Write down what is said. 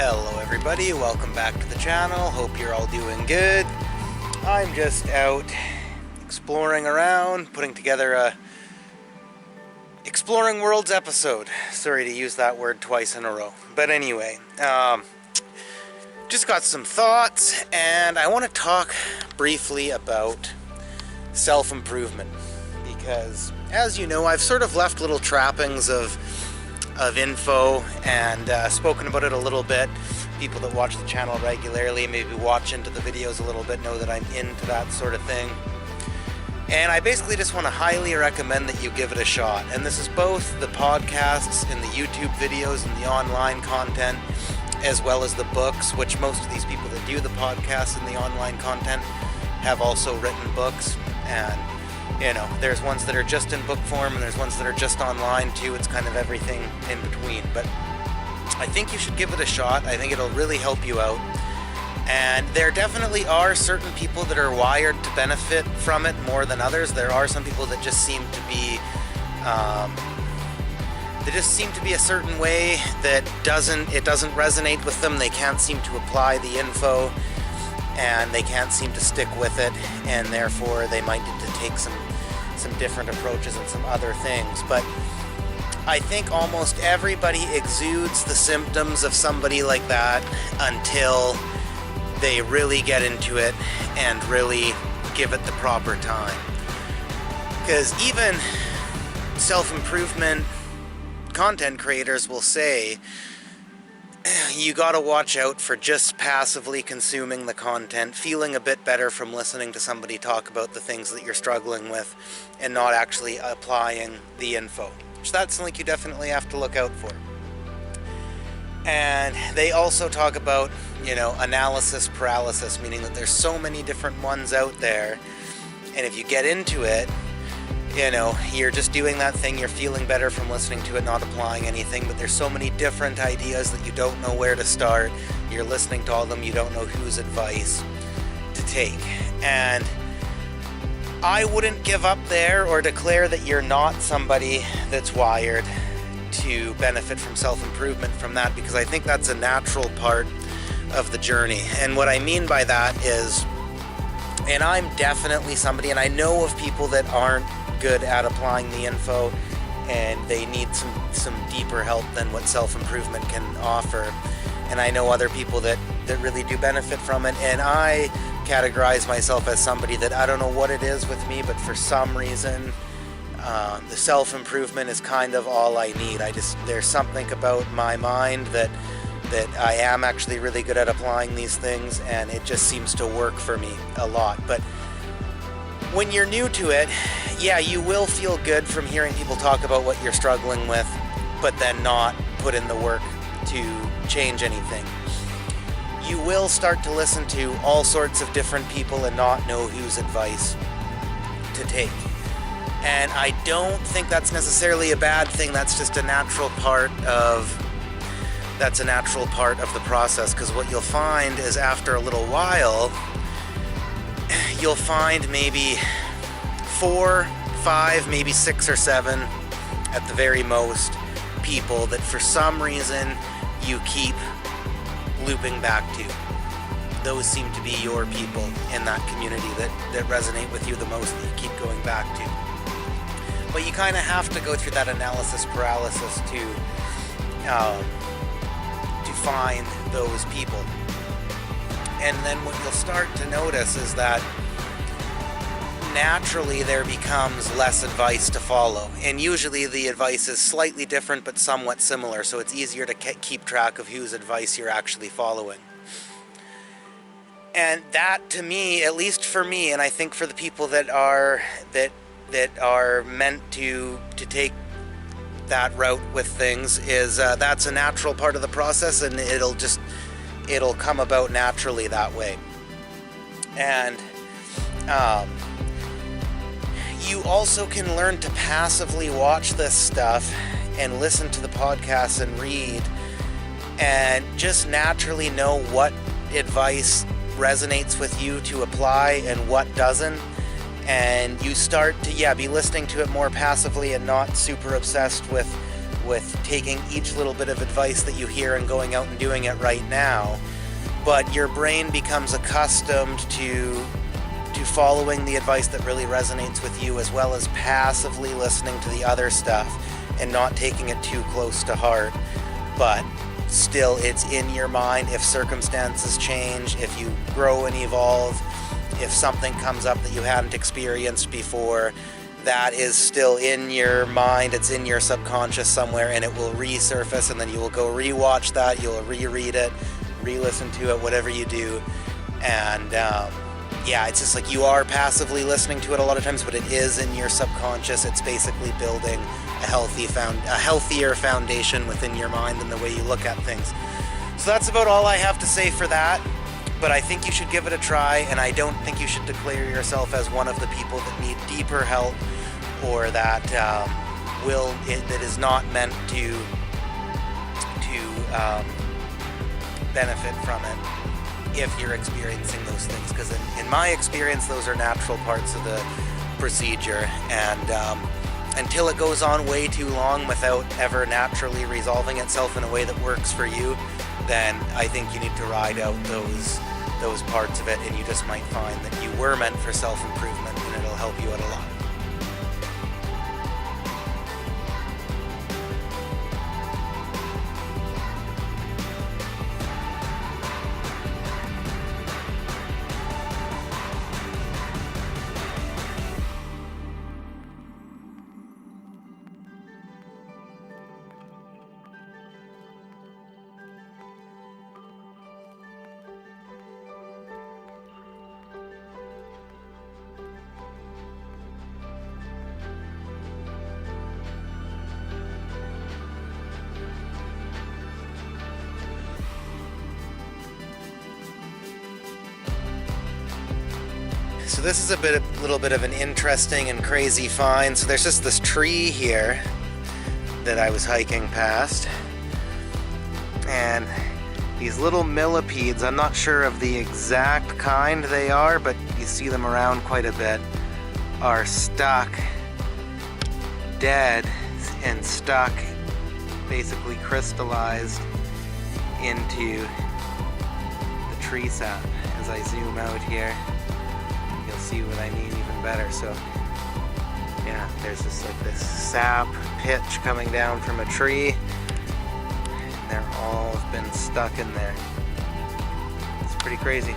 Hello everybody, welcome back to the channel. Hope you're all doing good. I'm just out exploring around, putting together a Exploring Worlds episode. Sorry to use that word twice in a row. But anyway, just got some thoughts, and I want to talk briefly about self-improvement. Because, as you know, I've sort of left little trappings of info and spoken about it a little bit. People that watch the channel regularly, maybe watch into the videos a little bit, know that I'm into that sort of thing. And I basically just want to highly recommend that you give it a shot. And this is both the podcasts and the YouTube videos and the online content, as well as the books, which most of these people that do the podcasts and the online content have also written books. And you know, there's ones that are just in book form and there's ones that are just online too. It's kind of everything in between. But I think you should give it a shot. I think it'll really help you out. And there definitely are certain people that are wired to benefit from it more than others. There are some people that just seem to be, a certain way that doesn't resonate with them. They can't seem to apply the info, and they can't seem to stick with it, and therefore they might need to take some different approaches and some other things. But I think almost everybody exudes the symptoms of somebody like that until they really get into it and really give it the proper time. Because even self-improvement content creators will say you gotta watch out for just passively consuming the content, feeling a bit better from listening to somebody talk about the things that you're struggling with and not actually applying the info. So that's something you definitely have to look out for. And they also talk about, you know, analysis paralysis, meaning that there's so many different ones out there, and if you get into it, you know, you're just doing that thing, you're feeling better from listening to it, not applying anything, but there's so many different ideas that you don't know where to start. You're listening to all of them, you don't know whose advice to take. And I wouldn't give up there or declare that you're not somebody that's wired to benefit from self-improvement from that, because I think that's a natural part of the journey. And what I mean by that is, and I'm definitely somebody, and I know of people that aren't good at applying the info and they need some deeper help than what self-improvement can offer. And I know other people that really do benefit from it, and I categorize myself as somebody that, I don't know what it is with me, but for some reason the self-improvement is kind of all I need. There's something about my mind that I am actually really good at applying these things, and it just seems to work for me a lot. But when you're new to it, yeah, you will feel good from hearing people talk about what you're struggling with, but then not put in the work to change anything. You will start to listen to all sorts of different people and not know whose advice to take. And I don't think that's necessarily a bad thing. That's just a natural part of the process, because what you'll find is after a little while, you'll find maybe 4, 5, maybe 6 or 7 at the very most people that for some reason you keep looping back to. Those seem to be your people in that community that resonate with you the most, that you keep going back to. But you kind of have to go through that analysis paralysis to find those people. And then what you'll start to notice is that naturally there becomes less advice to follow. And usually the advice is slightly different but somewhat similar, so it's easier to keep track of whose advice you're actually following. And that, to me, at least for me, and I think for the people that are meant to take that route with things, is that's a natural part of the process, and it'll come about naturally that way. And you also can learn to passively watch this stuff and listen to the podcasts and read, and just naturally know what advice resonates with you to apply and what doesn't. And you start to be listening to it more passively and not super obsessed with with taking each little bit of advice that you hear and going out and doing it right now, but your brain becomes accustomed to following the advice that really resonates with you, as well as passively listening to the other stuff and not taking it too close to heart. But still, it's in your mind. If circumstances change, if you grow and evolve, if something comes up that you hadn't experienced before, that is still in your mind. It's in your subconscious somewhere, and it will resurface, and then you will go rewatch that, you'll reread it, re-listen to it, whatever you do. And yeah, it's just like you are passively listening to it a lot of times, but it is in your subconscious. It's basically building a healthier foundation within your mind and the way you look at things. So that's about all I have to say for that. But I think you should give it a try, and I don't think you should declare yourself as one of the people that need deeper help, or that that is not meant to benefit from it if you're experiencing those things, because in my experience, those are natural parts of the procedure, and until it goes on way too long without ever naturally resolving itself in a way that works for you, then I think you need to ride out those parts of it, and you just might find that you were meant for self-improvement, and it'll help you out a lot. So this is a little bit of an interesting and crazy find. So there's just this tree here that I was hiking past, and these little millipedes, I'm not sure of the exact kind they are, but you see them around quite a bit, are stuck, dead, and stuck, basically crystallized into the tree sap. As I zoom out here, you'll see what I mean even better. So yeah, there's just like this sap pitch coming down from a tree, and they're all been stuck in there. It's pretty crazy.